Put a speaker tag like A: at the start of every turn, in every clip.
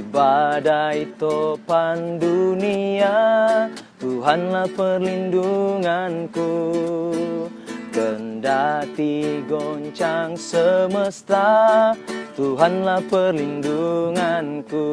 A: badai topan dunia, Tuhanlah perlindunganku. Kendati goncang semesta, Tuhanlah perlindunganku.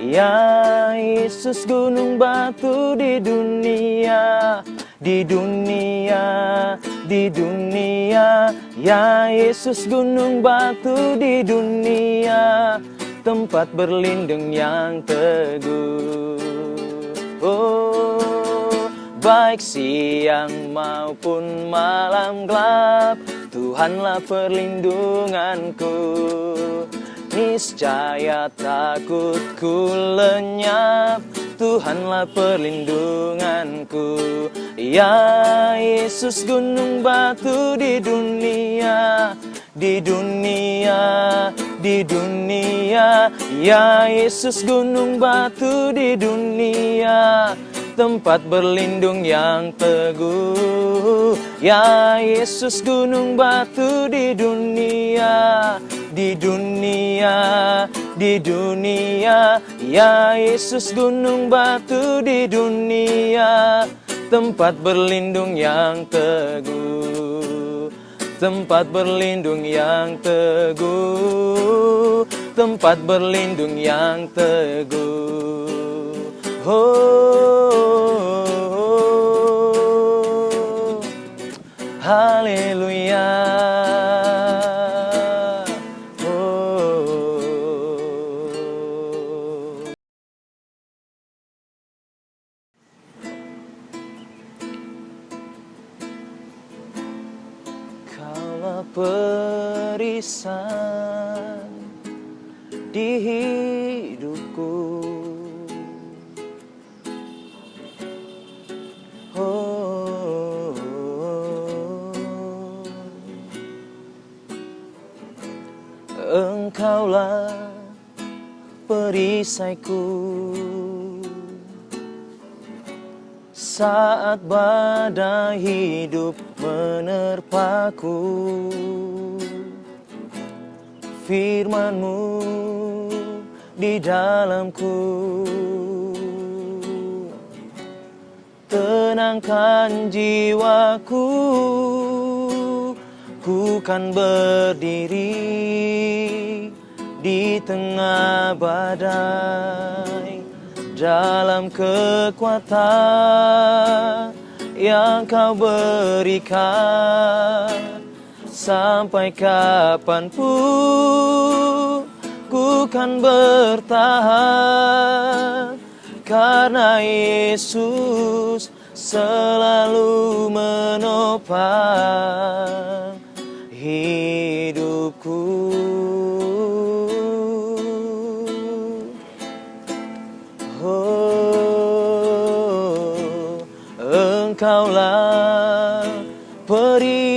A: Ya Yesus gunung batu di dunia, di dunia, di dunia. Ya Yesus gunung batu di dunia, tempat berlindung yang teguh. Oh, baik siang maupun malam gelap, Tuhanlah perlindunganku. Niscaya takutku lenyap, Tuhanlah perlindunganku. Ya Yesus gunung batu di dunia, di dunia, di dunia. Ya Yesus gunung batu di dunia, tempat berlindung yang teguh. Ya Yesus gunung batu di dunia, di dunia, di dunia. Ya Yesus gunung batu di dunia, tempat berlindung yang teguh. Tempat berlindung yang teguh, tempat berlindung yang teguh. Oh, haleluya. Kaulah perisai di hidupku. Oh, Engkaulah perisaiku saat badai hidup menerpaku. Firman-Mu di dalamku, tenangkan jiwaku. Ku kan berdiri di tengah badai, dalam kekuatan yang Kau berikan. Sampai kapanpun ku kan bertahan, karena Yesus selalu menopang hidupku. Oh, Engkaulah perisaiku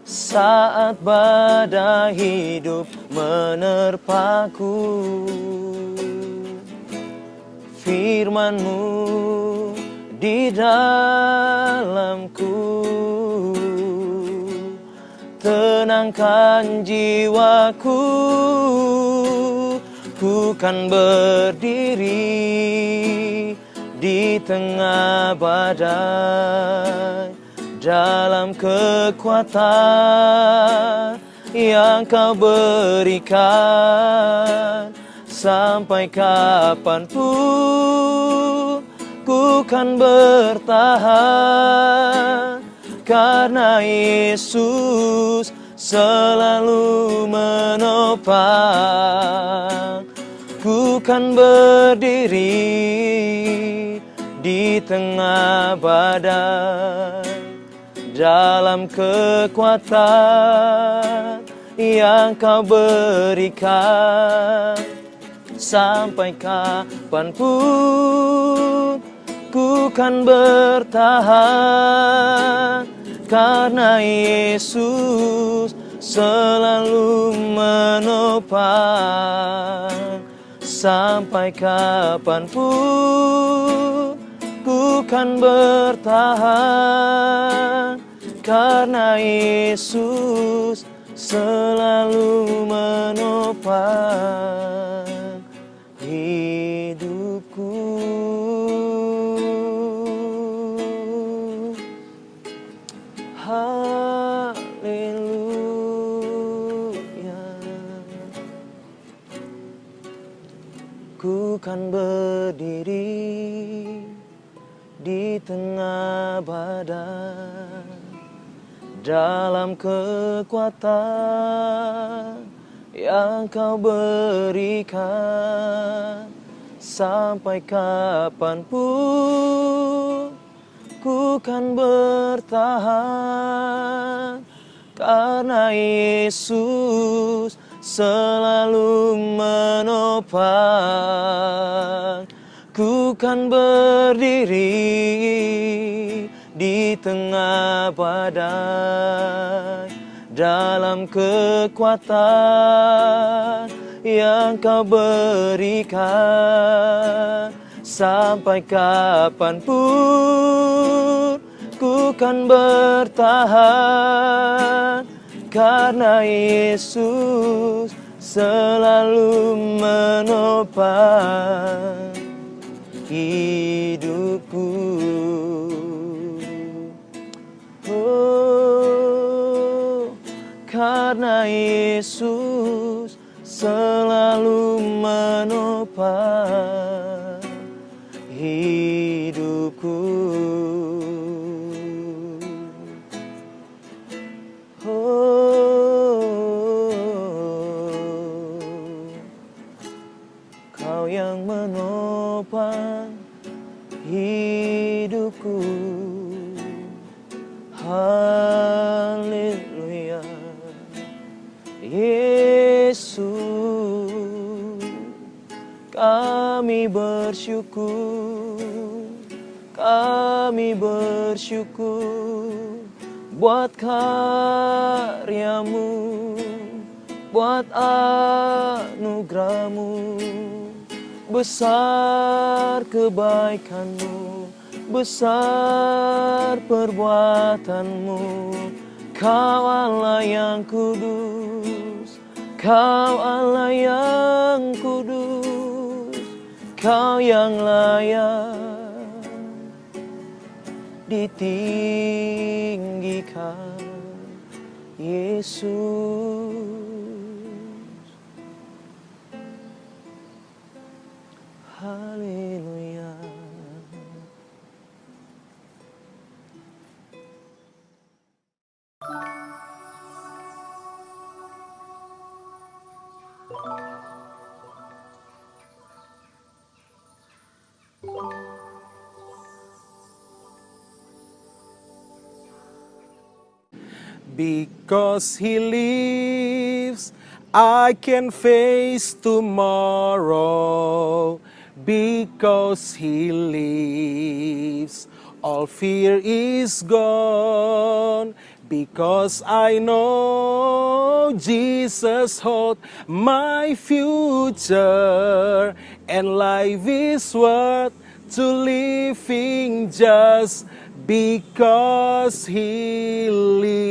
A: saat badai hidup menerpaku. Firman-Mu di dalamku, tenangkan jiwaku. Ku kan berdiri di tengah badai, dalam kekuatan yang Kau berikan. Sampai kapanpun ku kan bertahan, karena Yesus selalu menopang. Ku kan berdiri di tengah badai, dalam kekuatan yang Kau berikan. Sampai kapanpun ku kan bertahan, karena Yesus selalu menopang. Sampai kapanpun ku kan bertahan, karena Yesus selalu menopang. menopang hidupku. Haleluya. Ku kan berdiri di tengah badai dalam kekuatan yang Kau berikan. Sampai kapanpun ku kan bertahan, karena Yesus selalu menopang. Ku kan berdiri di tengah badai dalam kekuatan yang Kau berikan. Sampai kapanpun ku kan bertahan, karena Yesus selalu menopang hidupku. Oh, karena Yesus selalu menopang hidupku. Kau yang menopang hidupku. Haleluya. Yesus, kami bersyukur buat karyamu, buat anugerahmu. Besar kebaikanmu, besar perbuatanmu. Kau Allah yang kudus, Kau Allah yang kudus, Kau yang layak ditinggikan, Yesus. Haleluya.
B: Because He lives, I can face tomorrow. Because He lives, all fear is gone. Because I know Jesus holds my future, and life is worth to living just because He lives.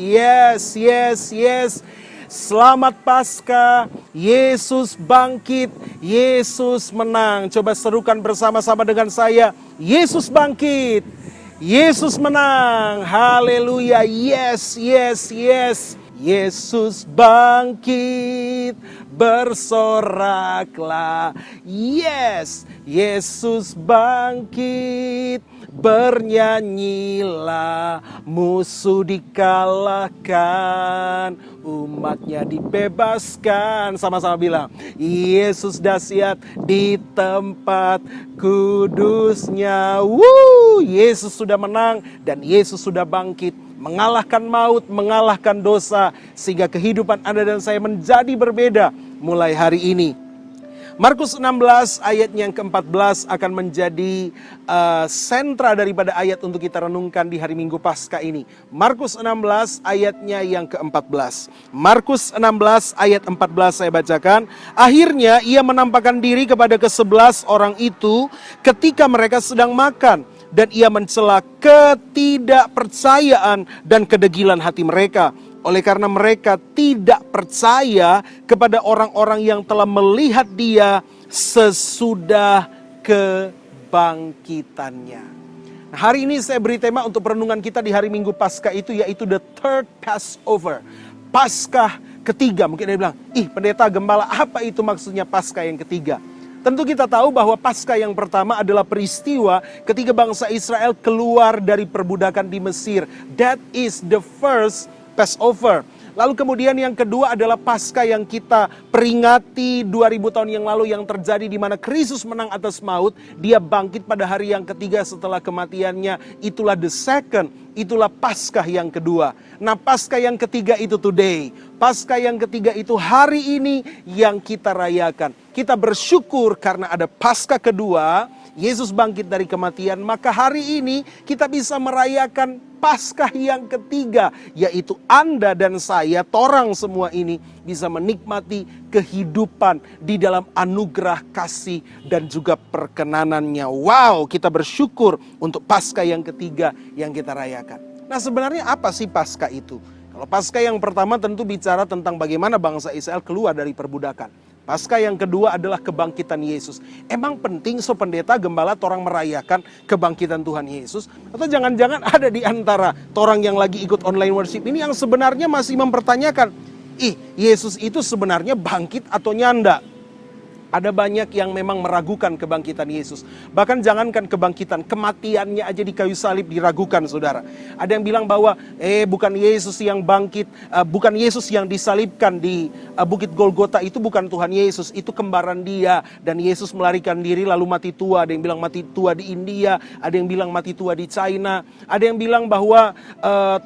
B: Yes, yes, yes. Selamat Paskah, Yesus bangkit, Yesus menang. Coba serukan bersama-sama dengan saya, Yesus bangkit, Yesus menang. Haleluya, yes, yes, yes. Yesus bangkit, bersoraklah. Yes, Yesus bangkit, bernyanyilah. Musuh dikalahkan, umatnya dibebaskan. Sama-sama bilang, Yesus dahsyat di tempat kudusnya. Yesus sudah menang dan Yesus sudah bangkit, mengalahkan maut, mengalahkan dosa, sehingga kehidupan Anda dan saya menjadi berbeda mulai hari ini. Markus 16 ayatnya yang ke-14 akan menjadi sentra daripada ayat untuk kita renungkan di hari Minggu Paskah ini. Markus 16 ayatnya yang ke-14. Markus 16 ayat 14 saya bacakan. Akhirnya ia menampakkan diri kepada ke-11 orang itu ketika mereka sedang makan. Dan ia mencela ketidakpercayaan dan kedegilan hati mereka. Oleh karena mereka tidak percaya kepada orang-orang yang telah melihat dia sesudah kebangkitannya. Nah, hari ini saya beri tema untuk perenungan kita di hari Minggu Paskah itu, yaitu the third Passover. Paskah ketiga. Mungkin ada bilang, pendeta gembala, apa itu maksudnya Paskah yang ketiga? Tentu kita tahu bahwa Paskah yang pertama adalah peristiwa ketika bangsa Israel keluar dari perbudakan di Mesir. That is the first Passover. Lalu kemudian yang kedua adalah Paskah yang kita peringati 2000 tahun yang lalu yang terjadi di mana Kristus menang atas maut. Dia bangkit pada hari yang ketiga setelah kematiannya. Itulah the second, itulah Paskah yang kedua. Nah, Paskah yang ketiga itu today. Paskah yang ketiga itu hari ini yang kita rayakan. Kita bersyukur karena ada Paskah kedua, Yesus bangkit dari kematian, maka hari ini kita bisa merayakan Paskah yang ketiga, yaitu Anda dan saya, torang semua ini bisa menikmati kehidupan di dalam anugerah kasih dan juga perkenanannya. Wow, kita bersyukur untuk Paskah yang ketiga yang kita rayakan. Nah, sebenarnya apa sih Paskah itu? Kalau Paskah yang pertama tentu bicara tentang bagaimana bangsa Israel keluar dari perbudakan. Paskah yang kedua adalah kebangkitan Yesus. Emang penting pendeta gembala torang merayakan kebangkitan Tuhan Yesus? Atau jangan-jangan ada di antara torang yang lagi ikut online worship ini yang sebenarnya masih mempertanyakan, Yesus itu sebenarnya bangkit atau nyanda? Ada banyak yang memang meragukan kebangkitan Yesus. Bahkan jangankan kebangkitan, kematiannya aja di kayu salib diragukan, saudara. Ada yang bilang bahwa bukan Yesus yang bangkit, bukan Yesus yang disalibkan di Bukit Golgota, itu bukan Tuhan Yesus, itu kembaran dia. Dan Yesus melarikan diri lalu mati tua. Ada yang bilang mati tua di India, ada yang bilang mati tua di China. Ada yang bilang bahwa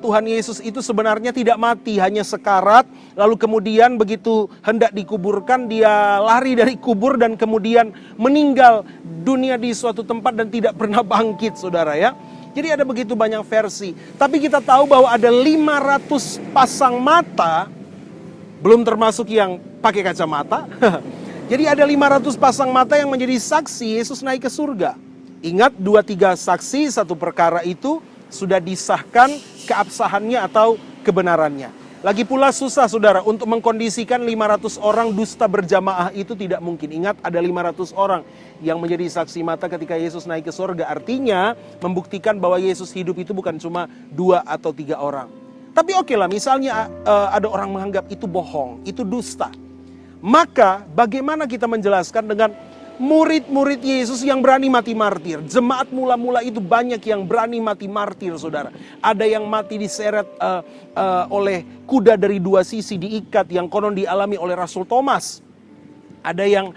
B: Tuhan Yesus itu sebenarnya tidak mati, hanya sekarat. Lalu kemudian begitu hendak dikuburkan, dia lari dari kubur dan kemudian meninggal dunia di suatu tempat dan tidak pernah bangkit, saudara ya. Jadi ada begitu banyak versi. Tapi kita tahu bahwa ada 500 pasang mata, belum termasuk yang pakai kacamata. Jadi ada 500 pasang mata yang menjadi saksi Yesus naik ke surga. Ingat, 2-3 saksi satu perkara itu sudah disahkan keabsahannya atau kebenarannya. Lagi pula susah, saudara, untuk mengkondisikan 500 orang dusta berjamaah itu tidak mungkin. Ingat, ada 500 orang yang menjadi saksi mata ketika Yesus naik ke surga. Artinya membuktikan bahwa Yesus hidup itu bukan cuma 2 atau 3 orang. Tapi oke lah, misalnya ada orang menganggap itu bohong, itu dusta. Maka bagaimana kita menjelaskan dengan murid-murid Yesus yang berani mati martir? Jemaat mula-mula itu banyak yang berani mati martir, saudara. Ada yang mati diseret oleh kuda dari 2 sisi diikat, yang konon dialami oleh Rasul Thomas. Ada yang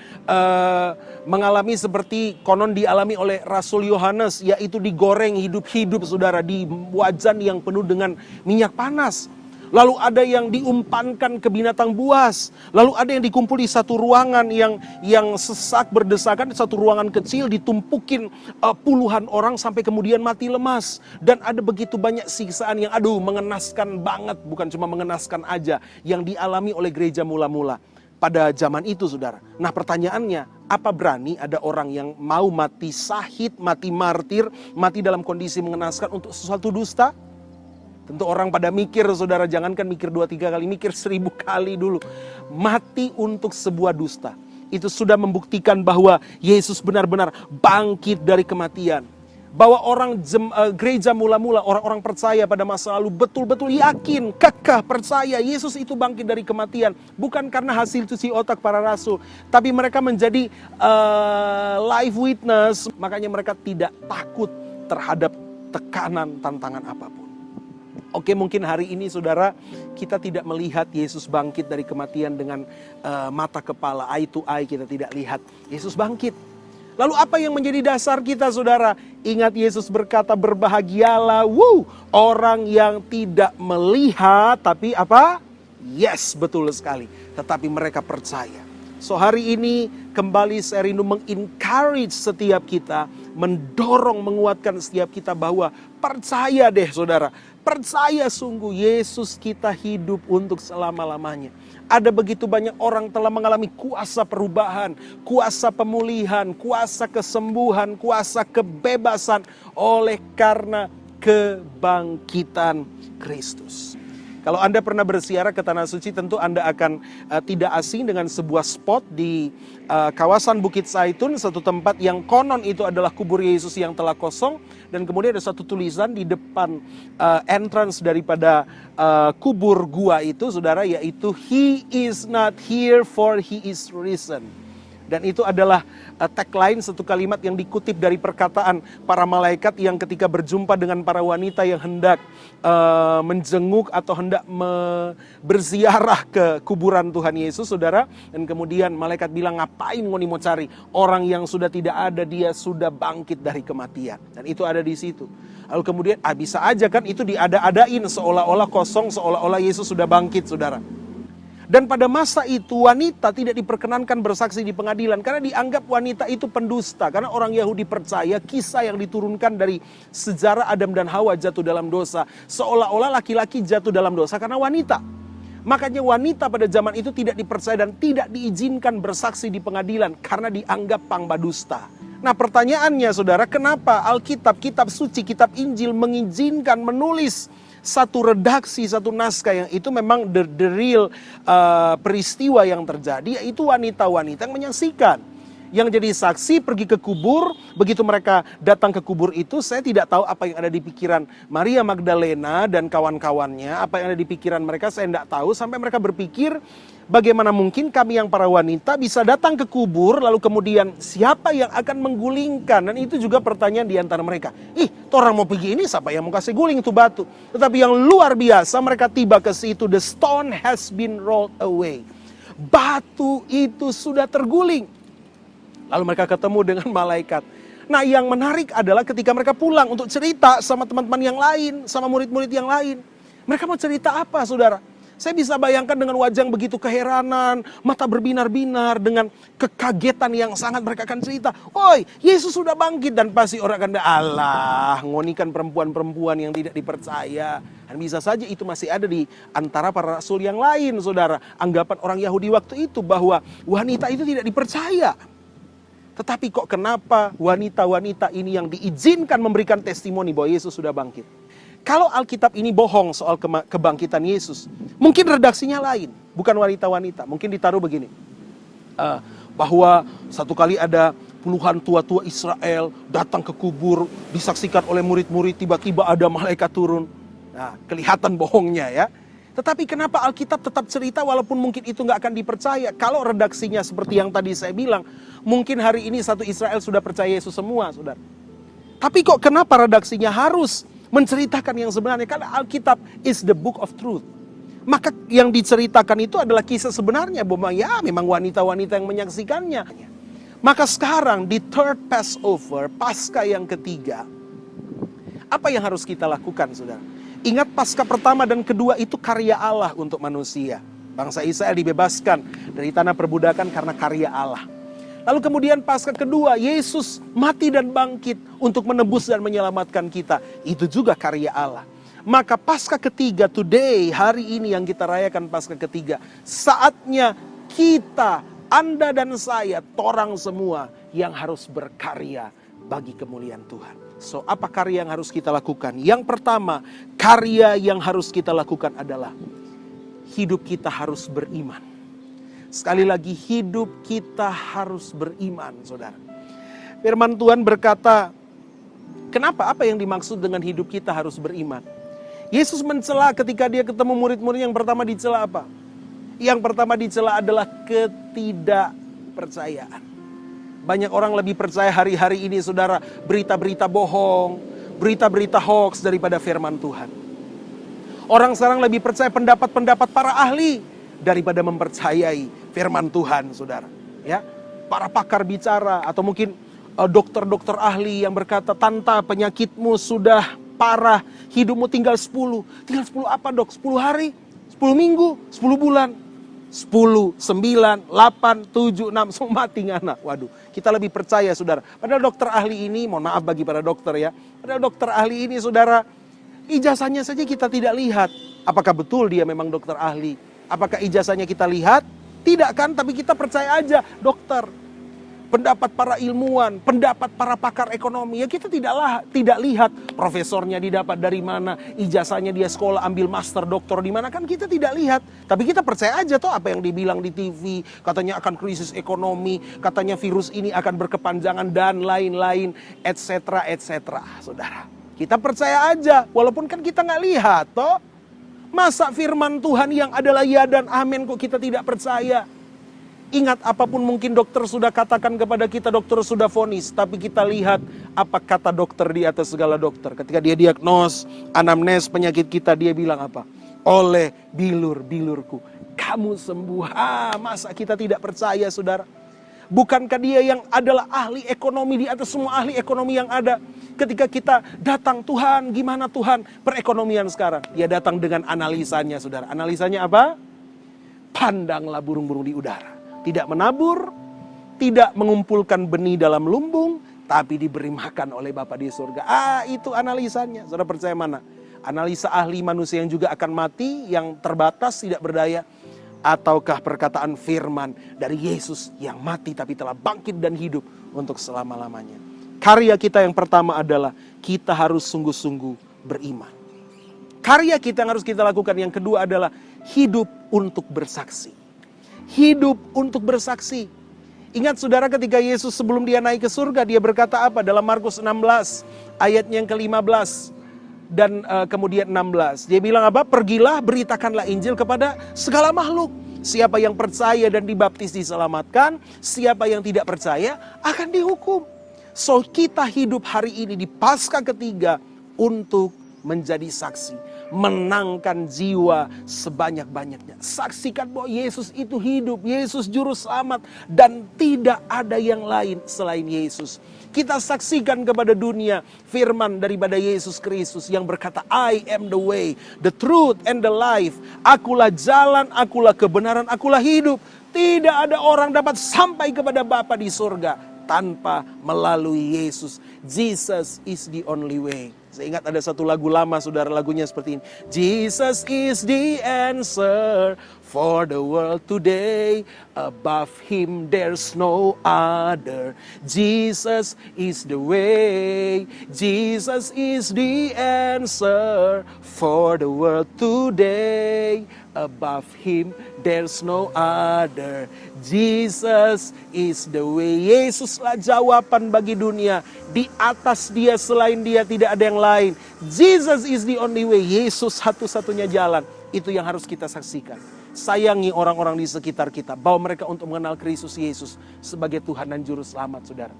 B: mengalami seperti konon dialami oleh Rasul Yohanes, yaitu digoreng hidup-hidup, saudara, di wajan yang penuh dengan minyak panas. Lalu ada yang diumpankan ke binatang buas. Lalu ada yang dikumpul di satu ruangan yang sesak berdesakan, satu ruangan kecil ditumpukin puluhan orang sampai kemudian mati lemas. Dan ada begitu banyak siksaan yang mengenaskan banget, bukan cuma mengenaskan aja, yang dialami oleh gereja mula-mula pada zaman itu, saudara. Nah, pertanyaannya, apa berani ada orang yang mau mati syahid, mati martir, mati dalam kondisi mengenaskan untuk sesuatu dusta? Tentu orang pada mikir, saudara, jangankan mikir 2-3 kali, mikir 1000 kali dulu. Mati untuk sebuah dusta. Itu sudah membuktikan bahwa Yesus benar-benar bangkit dari kematian. Bahwa orang gereja mula-mula, orang-orang percaya pada masa lalu betul-betul yakin, kekeh percaya Yesus itu bangkit dari kematian. Bukan karena hasil cuci otak para rasul, tapi mereka menjadi live witness. Makanya mereka tidak takut terhadap tekanan, tantangan apapun. Oke, mungkin hari ini, saudara, kita tidak melihat Yesus bangkit dari kematian dengan mata kepala, eye to eye, kita tidak lihat Yesus bangkit. Lalu apa yang menjadi dasar kita, saudara? Ingat, Yesus berkata, berbahagialah orang yang tidak melihat, tapi apa? Yes, betul sekali. Tetapi mereka percaya. So hari ini kembali saya rindu mengencourage setiap kita, mendorong, menguatkan setiap kita bahwa percaya deh, saudara. Percaya sungguh Yesus kita hidup untuk selama-lamanya. Ada begitu banyak orang telah mengalami kuasa perubahan, kuasa pemulihan, kuasa kesembuhan, kuasa kebebasan oleh karena kebangkitan Kristus. Kalau Anda pernah berziarah ke Tanah Suci, tentu Anda akan tidak asing dengan sebuah spot di kawasan Bukit Zaitun, satu tempat yang konon itu adalah kubur Yesus yang telah kosong, dan kemudian ada satu tulisan di depan entrance daripada kubur gua itu, saudara, yaitu "He is not here for he is risen." Dan itu adalah tagline, satu kalimat yang dikutip dari perkataan para malaikat yang ketika berjumpa dengan para wanita yang hendak menjenguk atau hendak berziarah ke kuburan Tuhan Yesus, saudara. Dan kemudian malaikat bilang, ngapain ngoni mau cari orang yang sudah tidak ada, dia sudah bangkit dari kematian. Dan itu ada di situ. Lalu kemudian bisa aja kan itu diada-adain seolah-olah kosong, seolah-olah Yesus sudah bangkit, saudara. Dan pada masa itu wanita tidak diperkenankan bersaksi di pengadilan karena dianggap wanita itu pendusta. Karena orang Yahudi percaya kisah yang diturunkan dari sejarah Adam dan Hawa jatuh dalam dosa, seolah-olah laki-laki jatuh dalam dosa karena wanita. Makanya wanita pada zaman itu tidak dipercaya dan tidak diizinkan bersaksi di pengadilan karena dianggap pangbadusta. Nah, pertanyaannya, saudara, kenapa Alkitab, kitab suci, kitab Injil mengizinkan menulis satu redaksi, satu naskah yang itu memang the real peristiwa yang terjadi, yaitu wanita-wanita yang menyaksikan. Yang jadi saksi pergi ke kubur, begitu mereka datang ke kubur itu, saya tidak tahu apa yang ada di pikiran Maria Magdalena dan kawan-kawannya, apa yang ada di pikiran mereka, saya tidak tahu, sampai mereka berpikir, bagaimana mungkin kami yang para wanita bisa datang ke kubur, lalu kemudian siapa yang akan menggulingkan? Dan itu juga pertanyaan di antara mereka. Orang mau pergi ini, siapa yang mau kasih guling itu batu? Tetapi yang luar biasa, mereka tiba ke situ, the stone has been rolled away. Batu itu sudah terguling. Lalu mereka ketemu dengan malaikat. Nah, yang menarik adalah ketika mereka pulang untuk cerita sama teman-teman yang lain, sama murid-murid yang lain. Mereka mau cerita apa, saudara? Saya bisa bayangkan dengan wajah begitu keheranan, mata berbinar-binar, dengan kekagetan yang sangat mereka akan cerita. Oi, Yesus sudah bangkit. Dan pasti orang akan alah, ngonikan perempuan-perempuan yang tidak dipercaya. Dan bisa saja itu masih ada di antara para rasul yang lain, saudara. Anggapan orang Yahudi waktu itu bahwa wanita itu tidak dipercaya. Tetapi kok kenapa wanita-wanita ini yang diizinkan memberikan testimoni bahwa Yesus sudah bangkit? Kalau Alkitab ini bohong soal kebangkitan Yesus, mungkin redaksinya lain, bukan wanita-wanita. Mungkin ditaruh begini, bahwa satu kali ada puluhan tua-tua Israel datang ke kubur, disaksikan oleh murid-murid, tiba-tiba ada malaikat turun. Nah, kelihatan bohongnya ya. Tetapi kenapa Alkitab tetap cerita walaupun mungkin itu nggak akan dipercaya? Kalau redaksinya seperti yang tadi saya bilang, mungkin hari ini satu Israel sudah percaya Yesus semua, saudara. Tapi kok kenapa redaksinya harus menceritakan yang sebenarnya? Karena Alkitab is the book of truth. Maka yang diceritakan itu adalah kisah sebenarnya, bahwa ya memang wanita-wanita yang menyaksikannya. Maka sekarang di third Passover, Paskah yang ketiga, apa yang harus kita lakukan, saudara? Ingat, Paskah pertama dan kedua itu karya Allah untuk manusia. Bangsa Israel dibebaskan dari tanah perbudakan karena karya Allah. Lalu kemudian Paskah kedua, Yesus mati dan bangkit untuk menebus dan menyelamatkan kita. Itu juga karya Allah. Maka Paskah ketiga, today, hari ini yang kita rayakan Paskah ketiga, saatnya kita, Anda dan saya, torang semua yang harus berkarya bagi kemuliaan Tuhan. So, apa karya yang harus kita lakukan? Yang pertama, karya yang harus kita lakukan adalah hidup kita harus beriman. Sekali lagi, hidup kita harus beriman, saudara. Firman Tuhan berkata, kenapa? Apa yang dimaksud dengan hidup kita harus beriman? Yesus mencela ketika dia ketemu murid-murid, yang pertama dicela apa? Yang pertama dicela adalah ketidakpercayaan. Banyak orang lebih percaya hari-hari ini, saudara, berita-berita bohong, berita-berita hoax daripada firman Tuhan. Orang sekarang lebih percaya pendapat-pendapat para ahli daripada mempercayai firman Tuhan, saudara. Ya, para pakar bicara atau mungkin dokter-dokter ahli yang berkata, "Tanta, penyakitmu sudah parah, hidupmu tinggal 10. Tinggal 10 apa, Dok? 10 hari? 10 minggu? 10 bulan?" 10, 9, 8, 7, 6, semua mati ngana. Waduh, kita lebih percaya, saudara. Padahal dokter ahli ini, mohon maaf bagi para dokter ya. Padahal dokter ahli ini, saudara, ijazahnya saja kita tidak lihat. Apakah betul dia memang dokter ahli? Apakah ijazahnya kita lihat? Tidak kan, tapi kita percaya aja dokter. pendapat para ilmuwan, pendapat para pakar ekonomi. Ya kita tidak lihat profesornya didapat dari mana, ijazahnya dia sekolah ambil master, doktor di mana, kan kita tidak lihat. Tapi kita percaya aja toh apa yang dibilang di TV, katanya akan krisis ekonomi, katanya virus ini akan berkepanjangan dan lain-lain, etc. Saudara, kita percaya aja, walaupun kan kita nggak lihat toh. Masa firman Tuhan yang adalah ya dan amin kok kita tidak percaya? Ingat, apapun mungkin dokter sudah katakan kepada kita, dokter sudah vonis, tapi kita lihat apa kata dokter di atas segala dokter. Ketika dia diagnos, anamnes penyakit kita, dia bilang apa? Oleh bilur-bilurku kamu sembuh. Masa kita tidak percaya, saudara? Bukankah dia yang adalah ahli ekonomi di atas semua ahli ekonomi yang ada? Ketika kita datang, Tuhan, gimana Tuhan perekonomian sekarang? Dia datang dengan analisanya, saudara. Analisanya apa? Pandanglah burung-burung di udara. Tidak menabur, tidak mengumpulkan benih dalam lumbung, tapi diberi makan oleh Bapa di surga. Itu analisanya. Saudara percaya mana? Analisa ahli manusia yang juga akan mati, yang terbatas, tidak berdaya, ataukah perkataan firman dari Yesus yang mati tapi telah bangkit dan hidup untuk selama-lamanya? Karya kita yang pertama adalah kita harus sungguh-sungguh beriman. Karya kita yang harus kita lakukan yang kedua adalah hidup untuk bersaksi. Hidup untuk bersaksi. Ingat saudara, ketika Yesus sebelum dia naik ke surga, dia berkata apa? Dalam Markus 16 ayatnya yang ke-15 dan kemudian 16. Dia bilang apa? Pergilah, beritakanlah Injil kepada segala makhluk. Siapa yang percaya dan dibaptis diselamatkan, siapa yang tidak percaya akan dihukum. So kita hidup hari ini di Paskah ketiga untuk menjadi saksi, menangkan jiwa sebanyak-banyaknya. Saksikan bahwa Yesus itu hidup, Yesus juru selamat, dan tidak ada yang lain selain Yesus. Kita saksikan kepada dunia firman daripada Yesus Kristus yang berkata, I am the way, the truth, and the life. Akulah jalan, akulah kebenaran, akulah hidup. Tidak ada orang dapat sampai kepada Bapa di surga tanpa melalui Yesus. Jesus is the only way. Saya ingat ada satu lagu lama, saudara, lagunya seperti ini. Jesus is the answer for the world today. Above him there's no other. Jesus is the way. Jesus is the answer for the world today. Above him there's no other. Jesus is the way. Yesuslah jawaban bagi dunia. Di atas dia, selain dia tidak ada yang lain. Jesus is the only way. Yesus satu-satunya jalan. Itu yang harus kita saksikan. Sayangi orang-orang di sekitar kita. Bawa mereka untuk mengenal Kristus Yesus sebagai Tuhan dan Juru Selamat, saudara.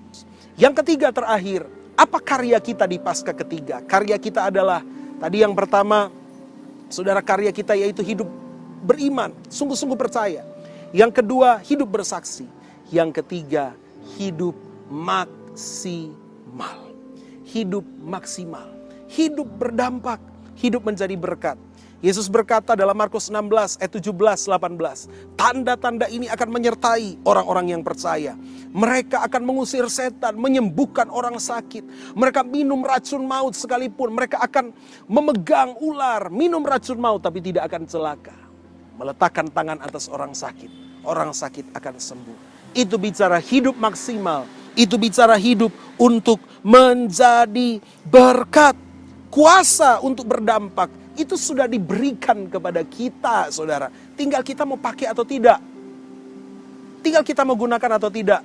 B: Yang ketiga terakhir, apa karya kita di Paskah ketiga? Karya kita adalah, tadi yang pertama, saudara, karya kita yaitu hidup beriman, sungguh-sungguh percaya. Yang kedua, hidup bersaksi. Yang ketiga, hidup maksimal. Hidup maksimal. Hidup berdampak. Hidup menjadi berkat. Yesus berkata dalam Markus 16 ayat 17-18. Tanda-tanda ini akan menyertai orang-orang yang percaya. Mereka akan mengusir setan, menyembuhkan orang sakit. Mereka minum racun maut sekalipun. Mereka akan memegang ular, minum racun maut tapi tidak akan celaka. Meletakkan tangan atas orang sakit akan sembuh. Itu bicara hidup maksimal. Itu bicara hidup untuk menjadi berkat. Kuasa untuk berdampak. Itu sudah diberikan kepada kita, saudara. Tinggal kita mau pakai atau tidak. Tinggal kita mau gunakan atau tidak.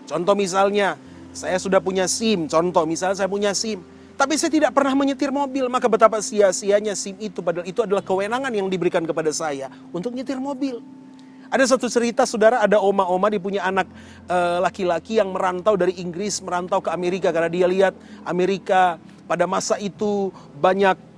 B: Contoh misalnya, saya sudah punya SIM. Contoh misalnya saya punya SIM. Tapi saya tidak pernah menyetir mobil. Maka betapa sia-sianya SIM itu. Padahal itu adalah kewenangan yang diberikan kepada saya untuk nyetir mobil. Ada satu cerita, saudara, ada oma-oma, dia punya anak laki-laki yang merantau dari Inggris, merantau ke Amerika. Karena dia lihat Amerika pada masa itu banyak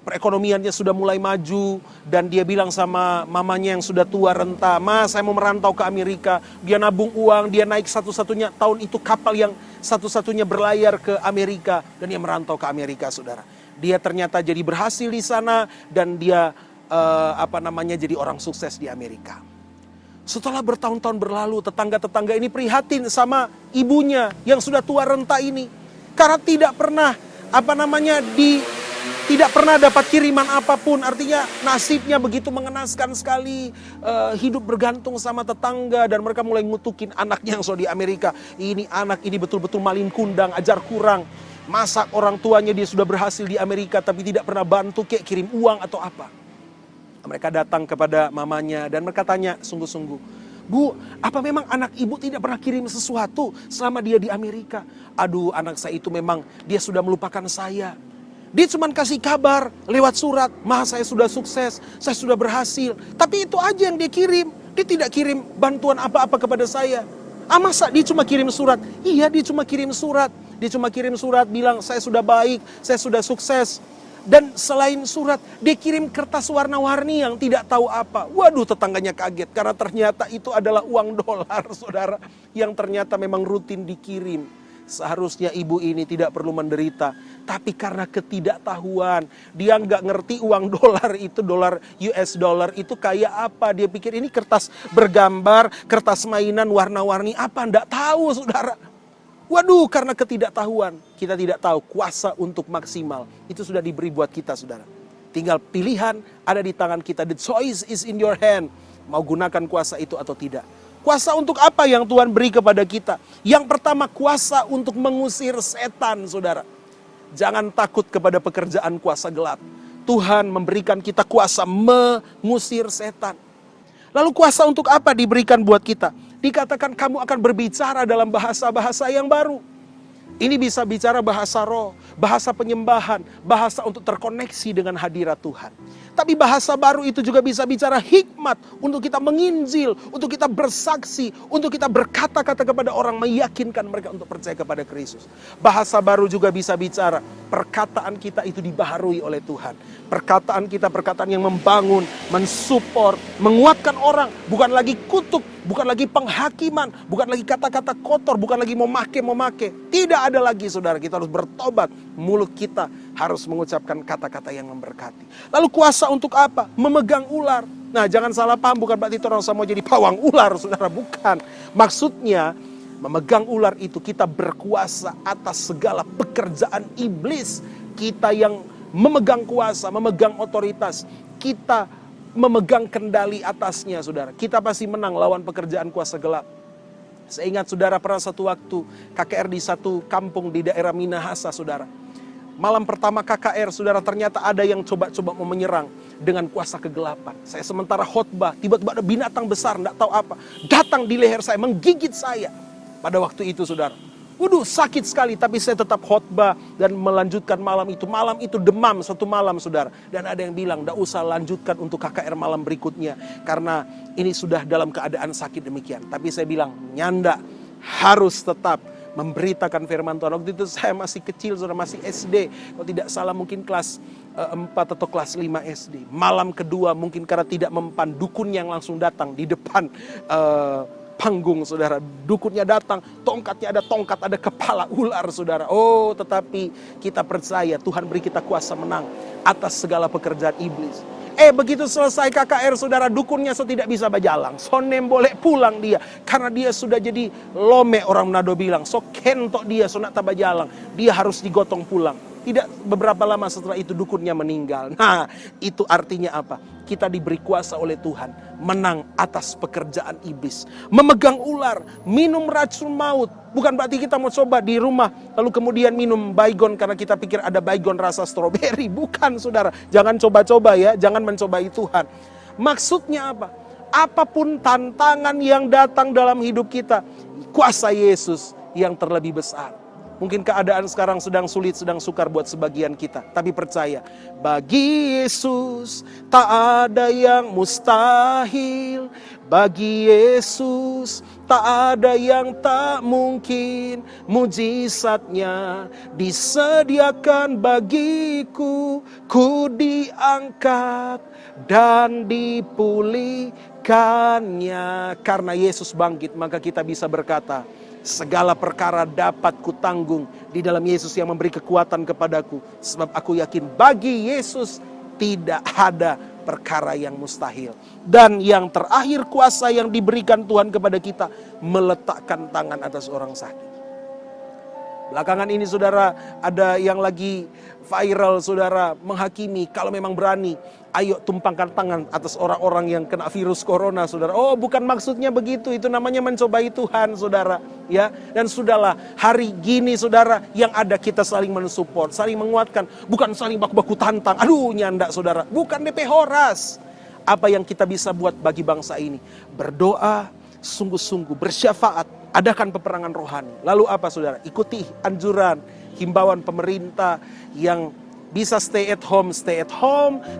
B: perekonomiannya sudah mulai maju. Dan dia bilang sama mamanya yang sudah tua renta, "Ma, saya mau merantau ke Amerika." Dia nabung uang, dia naik satu-satunya tahun itu kapal yang satu-satunya berlayar ke Amerika. Dan dia merantau ke Amerika, saudara. Dia ternyata jadi berhasil di sana. Dan dia jadi orang sukses di Amerika. Setelah bertahun-tahun berlalu, tetangga-tetangga ini prihatin sama ibunya yang sudah tua renta ini. Karena tidak pernah Tidak pernah dapat kiriman apapun, artinya nasibnya begitu mengenaskan sekali. Hidup bergantung sama tetangga dan mereka mulai ngutukin anaknya yang di Amerika. Ini anak ini betul-betul malin kundang, ajar kurang. Masa orang tuanya dia sudah berhasil di Amerika tapi tidak pernah bantu kayak kirim uang atau apa. Mereka datang kepada mamanya dan mereka tanya sungguh-sungguh, "Bu, apa memang anak ibu tidak pernah kirim sesuatu selama dia di Amerika?" "Aduh, anak saya itu memang dia sudah melupakan saya. Dia cuma kasih kabar lewat surat, saya sudah sukses, saya sudah berhasil. Tapi itu aja yang dia kirim. Dia tidak kirim bantuan apa-apa kepada saya." Masa dia cuma kirim surat?" "Iya, dia cuma kirim surat. Dia cuma kirim surat bilang saya sudah baik, saya sudah sukses." Dan selain surat, dia kirim kertas warna-warni yang tidak tahu apa. Waduh, tetangganya kaget karena ternyata itu adalah uang dolar, saudara, yang ternyata memang rutin dikirim. Seharusnya ibu ini tidak perlu menderita, tapi karena ketidaktahuan, dia nggak ngerti uang dolar itu, dolar US dollar itu kayak apa. Dia pikir ini kertas bergambar, kertas mainan warna-warni apa, nggak tahu, saudara. Waduh, karena ketidaktahuan, kita tidak tahu kuasa untuk maksimal. Itu sudah diberi buat kita, saudara. Tinggal pilihan ada di tangan kita. The choice is in your hand. Mau gunakan kuasa itu atau tidak. Kuasa untuk apa yang Tuhan beri kepada kita? Yang pertama, kuasa untuk mengusir setan, saudara. Jangan takut kepada pekerjaan kuasa gelap. Tuhan memberikan kita kuasa mengusir setan. Lalu kuasa untuk apa diberikan buat kita? Dikatakan kamu akan berbicara dalam bahasa-bahasa yang baru. Ini bisa bicara bahasa roh, bahasa penyembahan, bahasa untuk terkoneksi dengan hadirat Tuhan. Tapi bahasa baru itu juga bisa bicara hikmat untuk kita menginjil, untuk kita bersaksi, untuk kita berkata-kata kepada orang, meyakinkan mereka untuk percaya kepada Kristus. Bahasa baru juga bisa bicara perkataan kita itu dibaharui oleh Tuhan. Perkataan kita perkataan yang membangun, mensupport, menguatkan orang, bukan lagi kutuk, bukan lagi penghakiman, bukan lagi kata-kata kotor, bukan lagi memake. Tidak ada lagi, saudara, kita harus bertobat. Mulut kita harus mengucapkan kata-kata yang memberkati. Lalu kuasa untuk apa? Memegang ular. Nah, jangan salah paham, bukan berarti orang semua jadi pawang ular, saudara, bukan. Maksudnya, memegang ular itu kita berkuasa atas segala pekerjaan iblis. Kita yang memegang kuasa, memegang otoritas. Kita memegang kendali atasnya, saudara. Kita pasti menang lawan pekerjaan kuasa gelap. Saya ingat, saudara, pernah satu waktu KKR di satu kampung di daerah Minahasa, saudara. Malam pertama KKR, saudara, ternyata ada yang coba-coba mau menyerang dengan kuasa kegelapan. Saya sementara khotbah, tiba-tiba ada binatang besar, enggak tahu apa, datang di leher saya, menggigit saya. Pada waktu itu, saudara, waduh, sakit sekali, tapi saya tetap khotbah dan melanjutkan malam itu. Malam itu demam satu malam, saudara. Dan ada yang bilang, enggak usah lanjutkan untuk KKR malam berikutnya, karena ini sudah dalam keadaan sakit demikian. Tapi saya bilang, nyanda, harus tetap memberitakan firman Tuhan. Waktu itu saya masih kecil, saudara, masih SD. Kalau tidak salah mungkin kelas 4 atau kelas 5 SD. Malam kedua mungkin karena tidak mempan, dukun yang langsung datang di depan panggung, saudara. Dukunnya datang, tongkatnya ada tongkat, ada kepala ular, saudara. Oh, tetapi kita percaya Tuhan beri kita kuasa menang atas segala pekerjaan iblis. Begitu selesai KKR, saudara, dukunnya tidak bisa berjalan. Sonem boleh pulang dia, karena dia sudah jadi lome, orang Manado bilang. So kentok dia, so nak tabah jalan. Dia harus digotong pulang. Tidak beberapa lama setelah itu dukunnya meninggal. Nah, itu artinya apa? Kita diberi kuasa oleh Tuhan menang atas pekerjaan iblis. Memegang ular, minum racun maut. Bukan berarti kita mau coba di rumah lalu kemudian minum baygon karena kita pikir ada baygon rasa stroberi. Bukan, saudara. Jangan coba-coba ya, jangan mencobai Tuhan. Maksudnya apa? Apapun tantangan yang datang dalam hidup kita, kuasa Yesus yang terlebih besar. Mungkin keadaan sekarang sedang sulit, sedang sukar buat sebagian kita. Tapi percaya, bagi Yesus tak ada yang mustahil. Bagi Yesus tak ada yang tak mungkin. Mujizatnya disediakan bagiku. Ku diangkat dan dipulihkannya. Karena Yesus bangkit, maka kita bisa berkata, segala perkara dapat kutanggung di dalam Yesus yang memberi kekuatan kepadaku. Sebab aku yakin bagi Yesus tidak ada perkara yang mustahil. Dan yang terakhir, kuasa yang diberikan Tuhan kepada kita, meletakkan tangan atas orang sakit. Belakangan ini saudara, ada yang lagi viral saudara, menghakimi. Kalau memang berani, ayo tumpangkan tangan atas orang-orang yang kena virus corona saudara. Oh, bukan maksudnya begitu, itu namanya mencobai Tuhan saudara. Ya, dan sudahlah, hari gini saudara, yang ada kita saling mensupport, saling menguatkan. Bukan saling baku-baku tantang, aduh nyanda saudara. Bukan DP Horas. Apa yang kita bisa buat bagi bangsa ini? Berdoa, sungguh-sungguh, bersyafaat, adakan peperangan rohani. Lalu apa saudara? Ikuti anjuran, himbauan pemerintah yang bisa stay at home.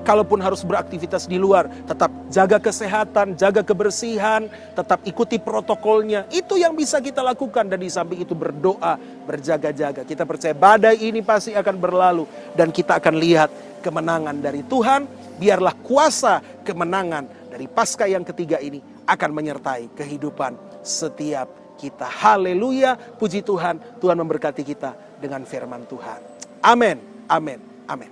B: Kalaupun harus beraktivitas di luar, tetap jaga kesehatan, jaga kebersihan, tetap ikuti protokolnya. Itu yang bisa kita lakukan. Dan di samping itu berdoa, berjaga-jaga. Kita percaya badai ini pasti akan berlalu. Dan kita akan lihat kemenangan dari Tuhan. Biarlah kuasa kemenangan dari Paskah yang ketiga ini akan menyertai kehidupan setiap kita. Haleluya, puji Tuhan. Tuhan memberkati kita dengan firman Tuhan. Amin, amin, amin.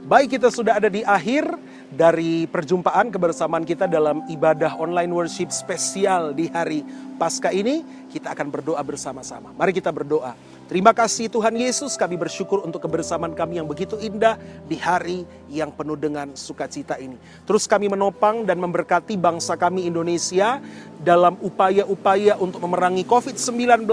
B: Baik, kita sudah ada di akhir dari perjumpaan kebersamaan kita dalam ibadah online worship spesial di hari Paskah ini. Kita akan berdoa bersama-sama. Mari kita berdoa. Terima kasih Tuhan Yesus, kami bersyukur untuk kebersamaan kami yang begitu indah di hari yang penuh dengan sukacita ini. Terus kami menopang dan memberkati bangsa kami Indonesia dalam upaya-upaya untuk memerangi COVID-19.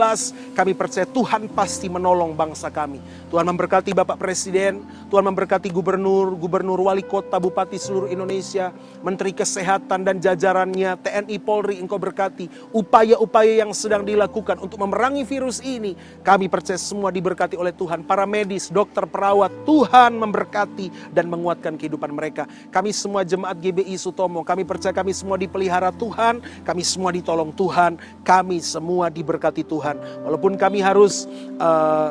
B: Kami percaya Tuhan pasti menolong bangsa kami. Tuhan memberkati Bapak Presiden, Tuhan memberkati gubernur, wali kota, bupati seluruh Indonesia, Menteri Kesehatan dan jajarannya, TNI, Polri, Engkau berkati upaya-upaya yang sedang dilakukan untuk memerangi virus ini. Kami percaya semua diberkati oleh Tuhan. Para medis, dokter, perawat, Tuhan memberkati dan menguatkan kehidupan mereka. Kami semua jemaat GBI Sutomo, kami percaya kami semua dipelihara Tuhan, kami semua ditolong Tuhan, kami semua diberkati Tuhan. Walaupun kami harus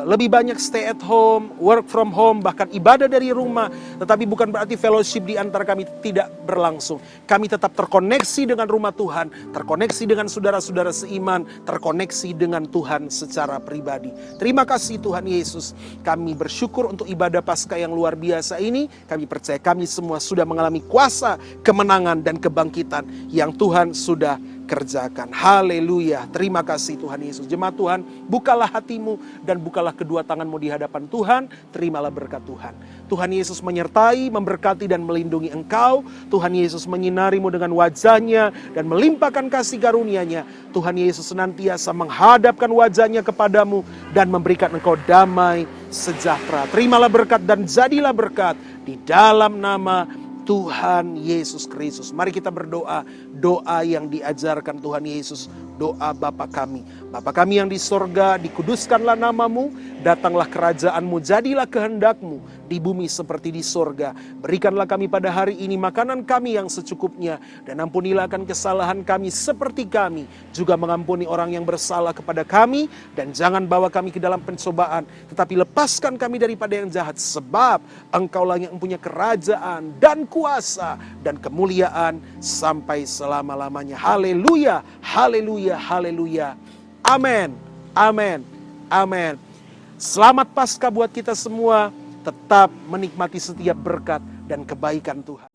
B: lebih banyak stay at home, work from home, bahkan ibadah dari rumah, tetapi bukan berarti fellowship di antara kami tidak berlangsung. Kami tetap terkoneksi dengan rumah Tuhan, terkoneksi dengan saudara-saudara seiman, terkoneksi dengan Tuhan secara pribadi. Terima kasih Tuhan Yesus. Kami bersyukur untuk ibadah Paskah yang luar biasa ini. Kami percaya kami semua sudah mengalami kuasa, kemenangan dan kebangkitan yang Tuhan sudah kerjakan. Haleluya. Terima kasih Tuhan Yesus. Jemaat Tuhan, bukalah hatimu dan bukalah kedua tanganmu di hadapan Tuhan. Terimalah berkat Tuhan. Tuhan Yesus menyertai, memberkati dan melindungi engkau. Tuhan Yesus menyinarimu dengan wajahnya dan melimpahkan kasih karunia-Nya. Tuhan Yesus senantiasa menghadapkan wajahnya kepadamu dan memberikan engkau damai sejahtera. Terimalah berkat dan jadilah berkat di dalam nama Tuhan Yesus Kristus. Mari kita berdoa, doa yang diajarkan Tuhan Yesus, doa Bapa kami. Bapa kami yang di sorga, dikuduskanlah namamu, datanglah kerajaanmu, jadilah kehendakmu di bumi seperti di sorga. Berikanlah kami pada hari ini makanan kami yang secukupnya, dan ampunilah akan kesalahan kami seperti kami juga mengampuni orang yang bersalah kepada kami, dan jangan bawa kami ke dalam pencobaan, tetapi lepaskan kami daripada yang jahat, sebab Engkaulah yang punya kerajaan dan kuasa dan kemuliaan sampai selama-lamanya. Haleluya, haleluya, haleluya. Amin, amin, amin. Selamat Paskah buat kita semua. tetap menikmati setiap berkat dan kebaikan Tuhan.